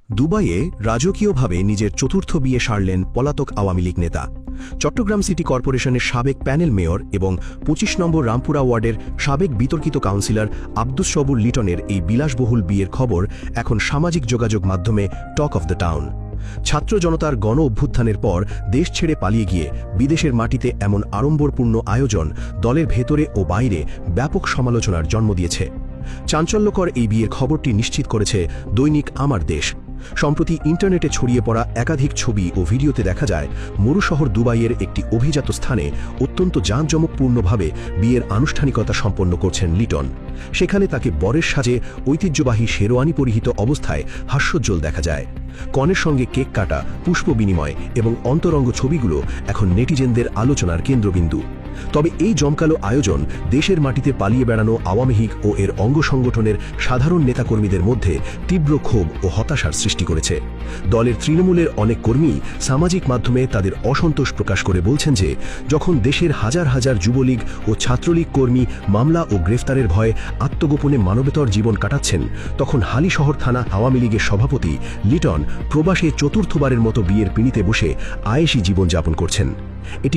দুবাইয়ে রাজকীয়ভাবে নিজের চতুর্থ বিয়ে সারলেন পলাতক আওয়ামী লীগ নেতা। চট্টগ্রাম সিটি কর্পোরেশনের সাবেক প্যানেল মেয়র এবং ২৫ নম্বর রামপুরা ওয়ার্ডের সাবেক বিতর্কিত কাউন্সিলর আব্দুস সবুর লিটনের এই বিলাসবহুল বিয়ের খবর এখন সামাজিক যোগাযোগ মাধ্যমে টক অফ দ্য টাউন। ছাত্র জনতার গণ অভ্যুত্থানের পর দেশ ছেড়ে পালিয়ে গিয়ে বিদেশের মাটিতে এমন আড়ম্বরপূর্ণ আয়োজন দলের ভেতরে ও বাইরে ব্যাপক সমালোচনার জন্ম দিয়েছে। চাঞ্চল্যকর এই বিয়ের খবরটি নিশ্চিত করেছে দৈনিক আমার দেশ। সম্প্রতি ইন্টারনেটে ছড়িয়ে পড়া একাধিক ছবি ও ভিডিওতে দেখা যায় মরুশহর দুবাইয়ের একটি অভিজাত স্থানে অত্যন্ত জাঁকজমকপূর্ণভাবে বিয়ের আনুষ্ঠানিকতা সম্পন্ন করছেন লিটন। সেখানে তাকে বরের সাজে ঐতিহ্যবাহী শেরওয়ানি পরিহিত অবস্থায় হাস্যোজ্জ্বল দেখা যায়। কনের সঙ্গে কেক কাটা, পুষ্প বিনিময় এবং অন্তরঙ্গ ছবিগুলো এখন নেটিজেনদের আলোচনার কেন্দ্রবিন্দু। তবে এই জমকালো আয়োজন দেশের মাটিতে পালিয়ে বেড়ানো আওয়ামী লীগ ও এর অঙ্গ সংগঠনের সাধারণ নেতাকর্মীদের মধ্যে তীব্র ক্ষোভ ও হতাশার সৃষ্টি করেছে। দলের তৃণমূলের অনেক কর্মী সামাজিক মাধ্যমে তাদের অসন্তোষ প্রকাশ করে বলছেন যে যখন দেশের হাজার হাজার যুবলীগ ও ছাত্রলীগ কর্মী মামলা ও গ্রেফতারের ভয়ে আত্মগোপনে মানবেতর জীবন কাটাচ্ছেন, তখন হালিশহর থানা আওয়ামী লীগের সভাপতি লিটন প্রবাসে চতুর্থবারের মতো বিয়ের পিঁড়িতে বসে আয়েশি জীবনযাপন করছেন। এটি